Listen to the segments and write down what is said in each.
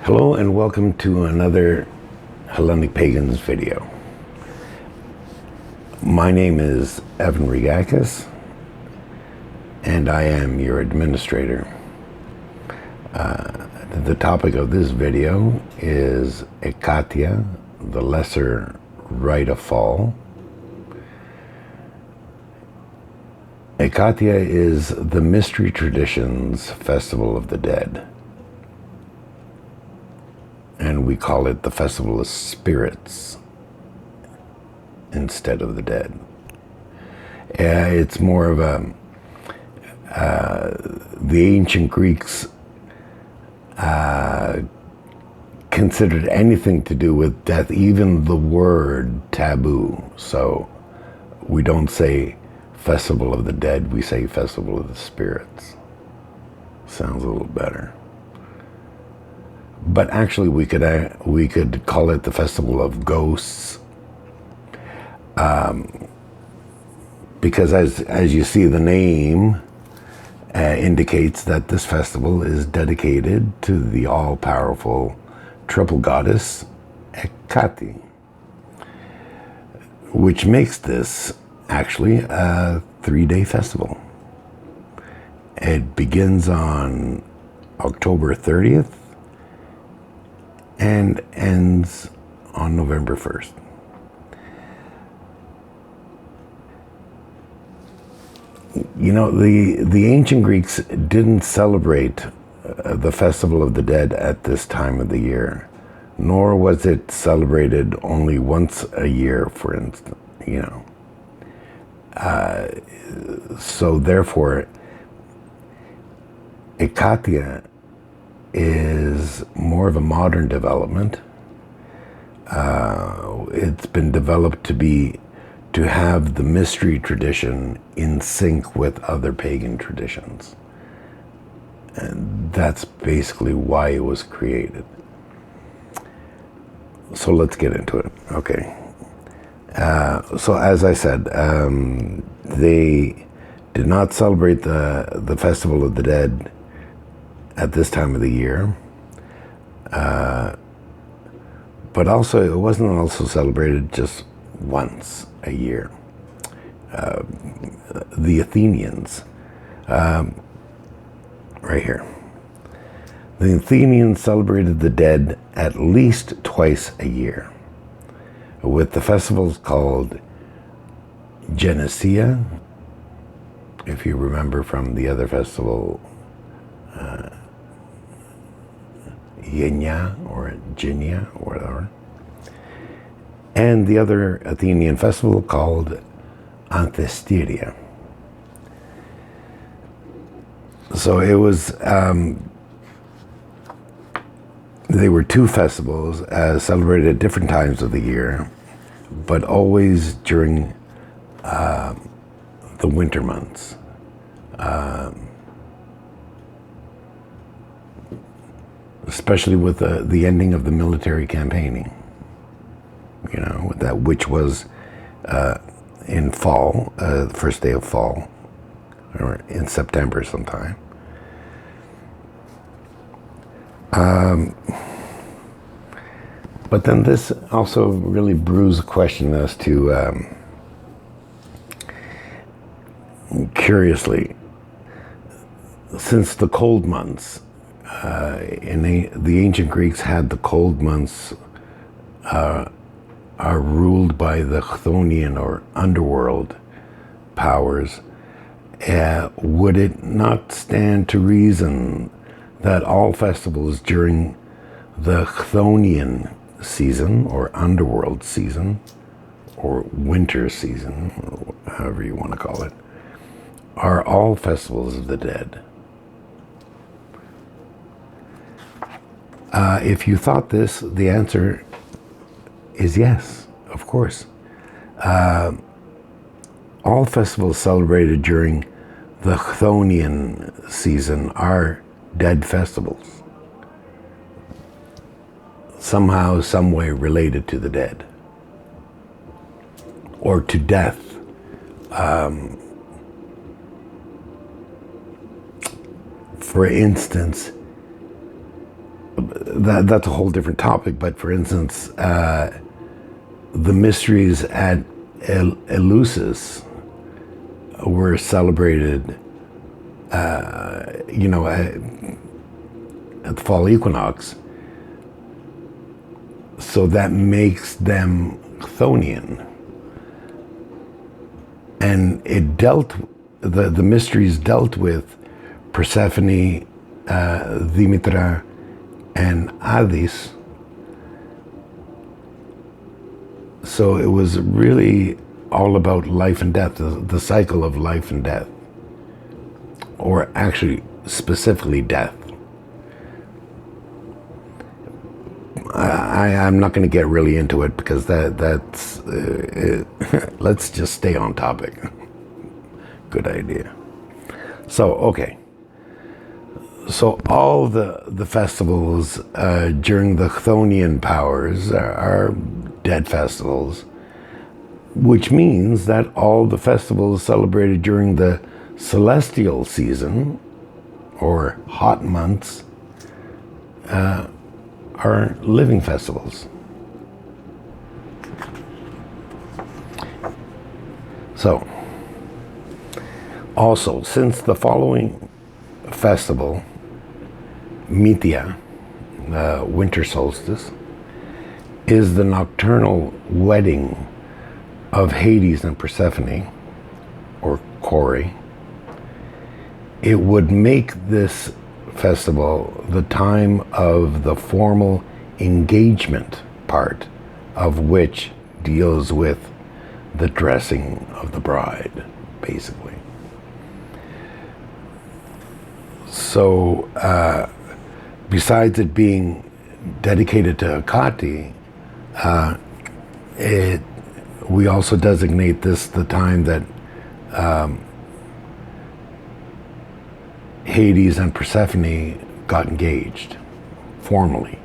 Hello and welcome to another Hellenic Pagans video. My name is Evan Rigakis and I am your administrator. The topic of this video is Ekatia, the Lesser Rite of Fall. Ekatia is the Mystery Traditions Festival of the Dead. And we call it the Festival of Spirits instead of the dead. It's more of the ancient Greeks considered anything to do with death, even the word, taboo. So we don't say Festival of the Dead, we say Festival of the Spirits. Sounds a little better. But actually, we could call it the Festival of Ghosts, because as you see, the name indicates that this festival is dedicated to the all-powerful triple goddess Ekatia, which makes this actually a 3-day festival. It begins on October 30th. And ends on November 1st. You know, the ancient Greeks didn't celebrate the Festival of the Dead at this time of the year, nor was it celebrated only once a year, for instance, you know. So therefore, Ekatia is more of a modern development. It's been developed to have the mystery tradition in sync with other pagan traditions. And that's basically why it was created. So let's get into it. Okay. So as I said, they did not celebrate the Festival of the Dead at this time of the year, but also it wasn't also celebrated just once a year. The Athenians, right here, the Athenians celebrated the dead at least twice a year, with the festivals called Genesia, if you remember from the other festival, Yenya or Ginia or whatever, and the other Athenian festival called Anthesteria. So it was, they were two festivals celebrated at different times of the year, but always during the winter months. Especially with the ending of the military campaigning, you know, which was in fall, first day of fall, or in September sometime. But then this also really brews a question as to, curiously, since the cold months, the ancient Greeks had the cold months are ruled by the Chthonian or underworld powers. Would it not stand to reason that all festivals during the Chthonian season or underworld season or winter season, or however you want to call it, are all festivals of the dead? If you thought this, the answer is yes, of course. All festivals celebrated during the Chthonian season are dead festivals, somehow, some way related to the dead or to death. For instance, that's a whole different topic. But for instance, the mysteries at Eleusis were celebrated, at the fall equinox. So that makes them Chthonian. And the mysteries dealt with Persephone, Demeter, and Hades. So it was really all about life and death, the cycle of life and death, or actually specifically death. I'm not going to get really into it because that's let's just stay on topic. Good idea. So, okay. So all the festivals during the Chthonian powers are dead festivals, which means that all the festivals celebrated during the celestial season, or hot months, are living festivals. So, also, since the following festival, Mithya, winter solstice, is the nocturnal wedding of Hades and Persephone, or Kore, it would make this festival the time of the formal engagement part, of which deals with the dressing of the bride, basically. So, besides it being dedicated to Ekatia, we also designate this the time that Hades and Persephone got engaged formally.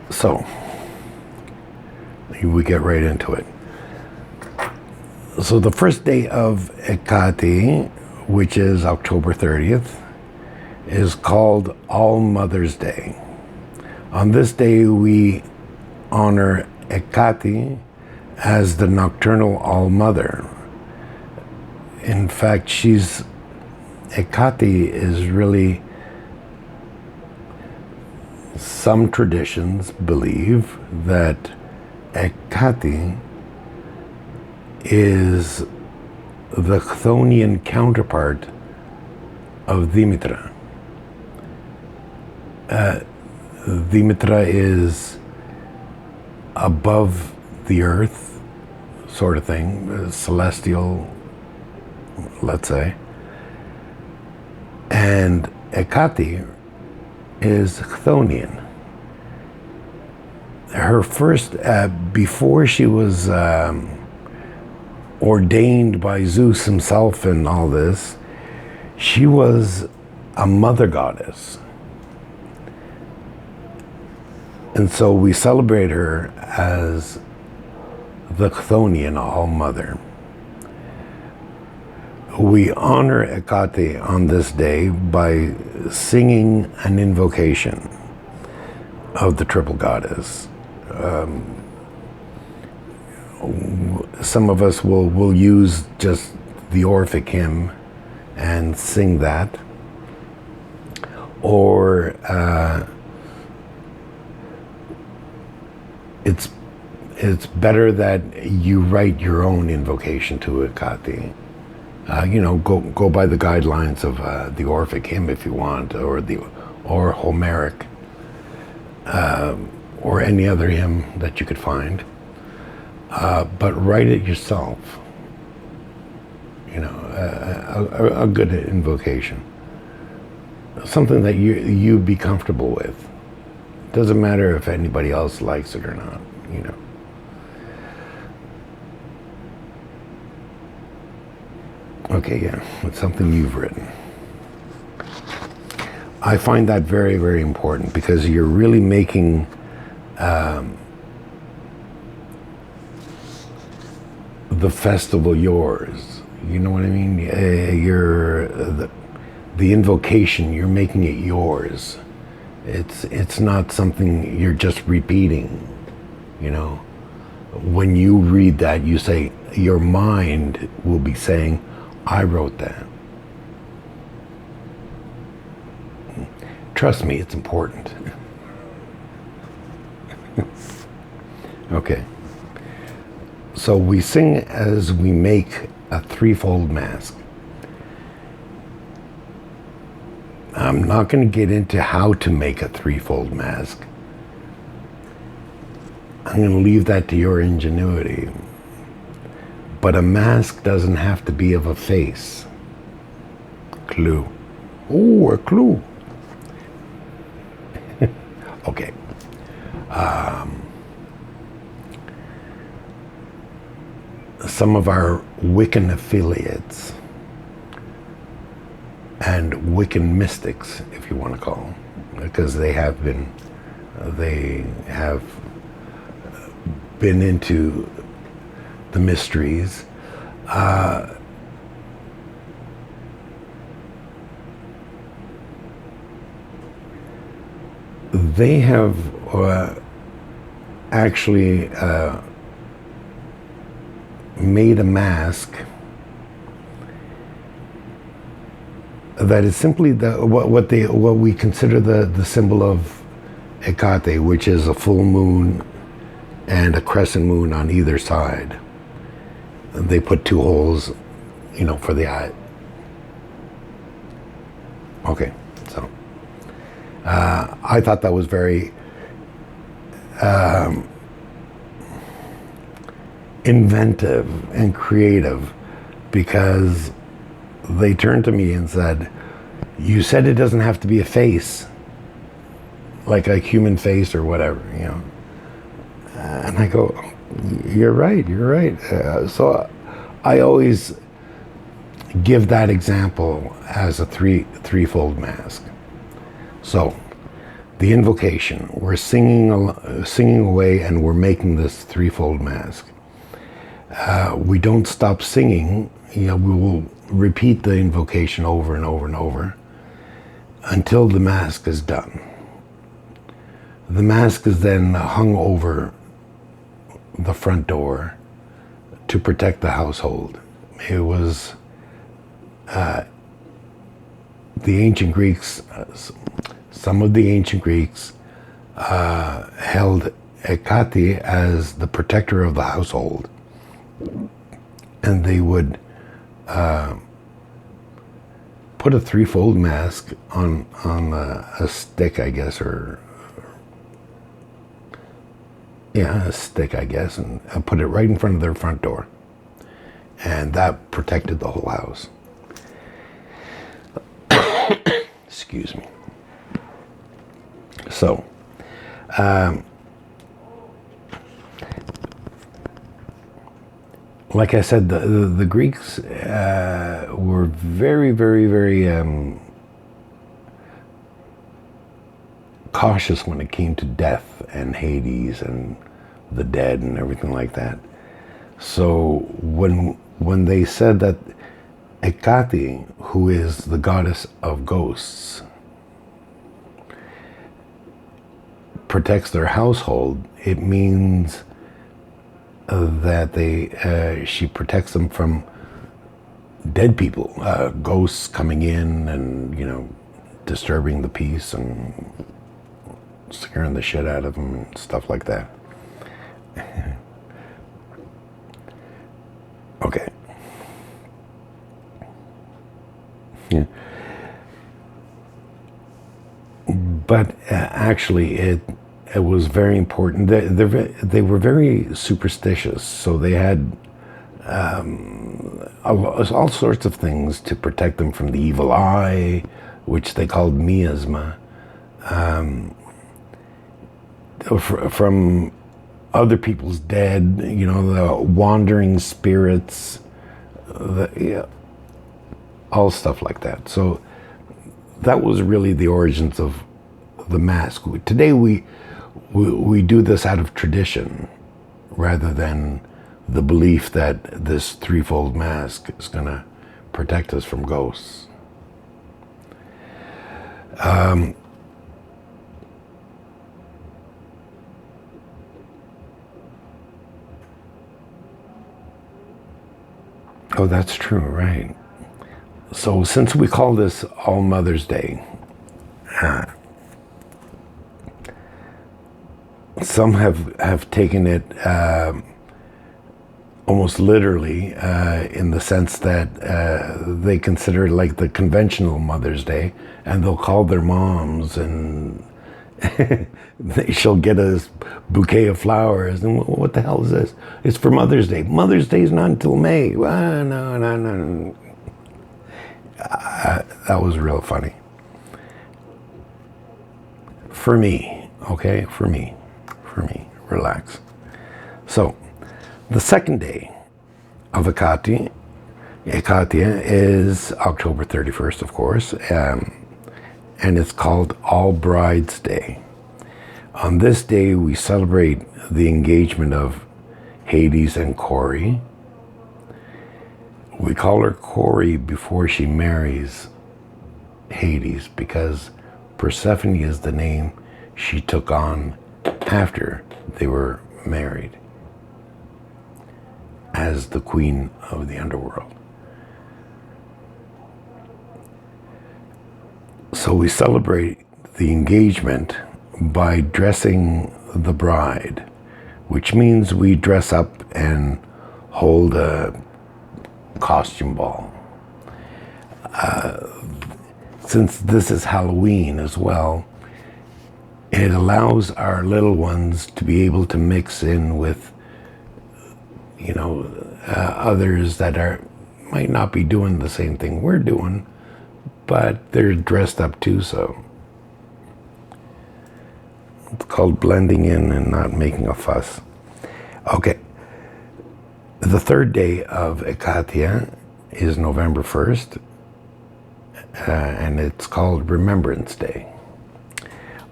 So, we get right into it. So the first day of Ekatia, which is October 30th, is called All Mother's Day. On this day, we honor Ekatia as the nocturnal All Mother. In fact, Ekatia is really, some traditions believe that Ekatia is the Chthonian counterpart of Demeter. Demeter is above the earth, sort of thing, celestial, let's say. And Ekatia is Chthonian. Her first, before she was ordained by Zeus himself and all this, she was a mother goddess. And so we celebrate her as the Chthonian All Mother. We honor Ekatia on this day by singing an invocation of the triple goddess. Some of us will use just the Orphic hymn and sing that, or it's better that you write your own invocation to Ekatia. Go by the guidelines of the Orphic hymn if you want, or Homeric, or any other hymn that you could find. But write it yourself. A good invocation, something that you'd be comfortable with. Doesn't matter if anybody else likes it or not. Okay, yeah, it's something you've written. I find that very, very important because you're really making the festival yours. You know what I mean? the invocation, you're making it yours. It's not something you're just repeating, you know. When you read that, you say, your mind will be saying, I wrote that. Trust me, it's important. Okay. So we sing as we make a threefold mask. I'm not going to get into how to make a threefold mask. I'm going to leave that to your ingenuity. But a mask doesn't have to be of a face. Clue. Oh, a clue. Okay. Some of our Wiccan affiliates and Wiccan mystics, if you want to call them, because they have been into the mysteries. They have actually made a mask that is simply what we consider the symbol of Ekatia, which is a full moon and a crescent moon on either side. They put 2 holes, you know, for the eye. Okay, so I thought that was very inventive and creative, because they turned to me and said, you said it doesn't have to be a face, like a human face or whatever, you know. And I go, you're right. So I always give that example as a threefold mask. So the invocation, we're singing away, and we're making this threefold mask. We don't stop singing. You know, we will repeat the invocation over and over and over until the mask is done. The mask is then hung over the front door to protect the household. It was the ancient Greeks, some of the ancient Greeks held Ekatia as the protector of the household. And they would put a threefold mask on a stick, I guess, a stick, I guess, and put it right in front of their front door. And that protected the whole house. Excuse me. So, like I said, the Greeks were very, very, very cautious when it came to death and Hades and the dead and everything like that. So when they said that Ekatia, who is the goddess of ghosts, protects their household, it means that she protects them from dead people, ghosts coming in and, you know, disturbing the peace and scaring the shit out of them and stuff like that. Okay. Yeah. But actually, it was very important. They were very superstitious, so they had all sorts of things to protect them from the evil eye, which they called miasma, from other people's dead, you know, the wandering spirits, all stuff like that. So that was really the origins of the mask. Today we do this out of tradition rather than the belief that this threefold mask is going to protect us from ghosts. Oh, that's true, right. So since we call this All Mother's Day, some have taken it almost literally in the sense that they consider it like the conventional Mother's Day, and they'll call their moms and she'll get a bouquet of flowers. And what the hell is this? It's for Mother's Day. Mother's Day is not until May. No. That was real funny. For me, okay? For me. Relax. So, the second day of Ekatia is October 31st, of course, and it's called All Brides Day. On this day, we celebrate the engagement of Hades and Corey. We call her Corey before she marries Hades because Persephone is the name she took on after they were married as the queen of the underworld. So we celebrate the engagement by dressing the bride, which means we dress up and hold a costume ball. Since this is Halloween as well, it allows our little ones to be able to mix in with, others that might not be doing the same thing we're doing, but they're dressed up too, so it's called blending in and not making a fuss. Okay. The third day of Ekatia is November 1st, and it's called Remembrance Day.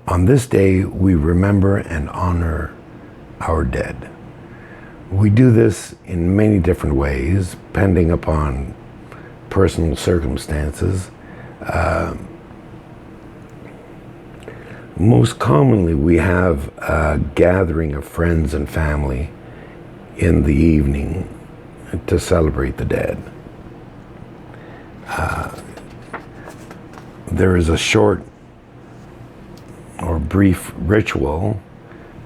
On this day, we remember and honor our dead. We do this in many different ways, depending upon personal circumstances. Most commonly, we have a gathering of friends and family in the evening to celebrate the dead. There is a short or brief ritual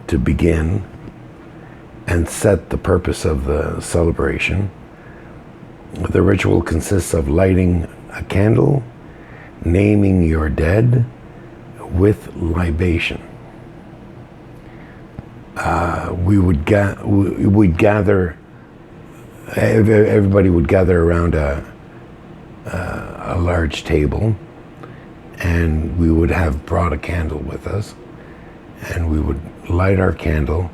to begin and set the purpose of the celebration. The ritual consists of lighting a candle, naming your dead with libation. We'd gather, everybody would gather around a large table, and we would have brought a candle with us, and we would light our candle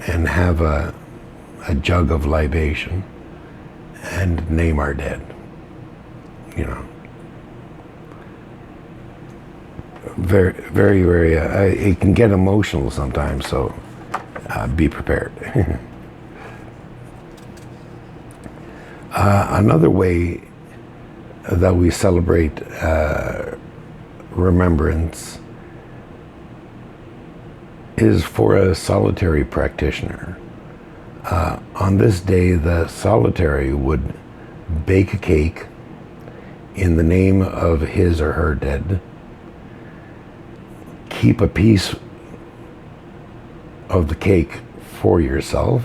and have a jug of libation and name our dead, Very, very, very, it can get emotional sometimes, so be prepared. Another way that we celebrate remembrance is for a solitary practitioner. On this day, the solitary would bake a cake in the name of his or her dead, keep a piece of the cake for yourself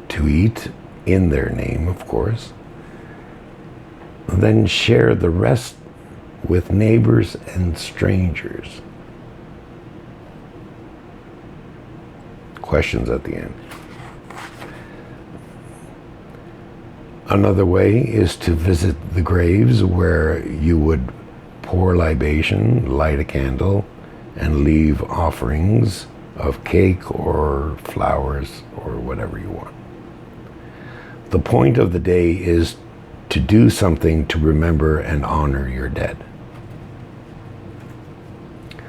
to eat in their name, of course, then share the rest with neighbors and strangers. Questions at the end. Another way is to visit the graves where you would pour libation, light a candle, and leave offerings of cake or flowers or whatever you want. The point of the day is to do something to remember and honor your dead.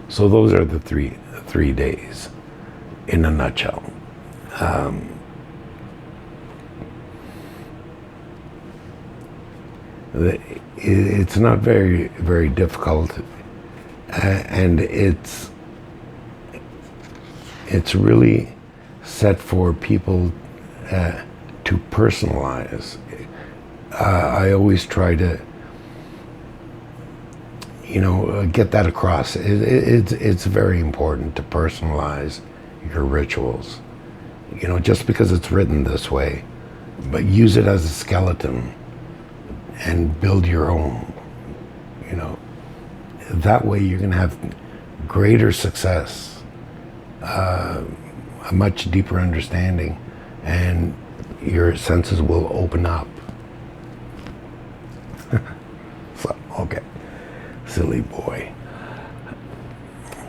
So those are the three days in a nutshell. It's not very, very difficult, and it's really set for people to personalize. I always try to, get that across. It's very important to personalize your rituals. Just because it's written this way, but use it as a skeleton and build your own. That way you're going to have greater success, a much deeper understanding, and your senses will open up. So, okay, silly boy.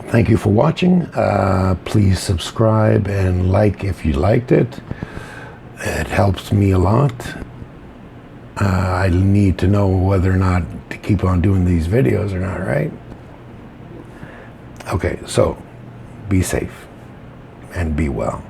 Thank you for watching. Please subscribe and like if you liked it. It helps me a lot. I need to know whether or not to keep on doing these videos or not, right? Okay, so be safe and be well.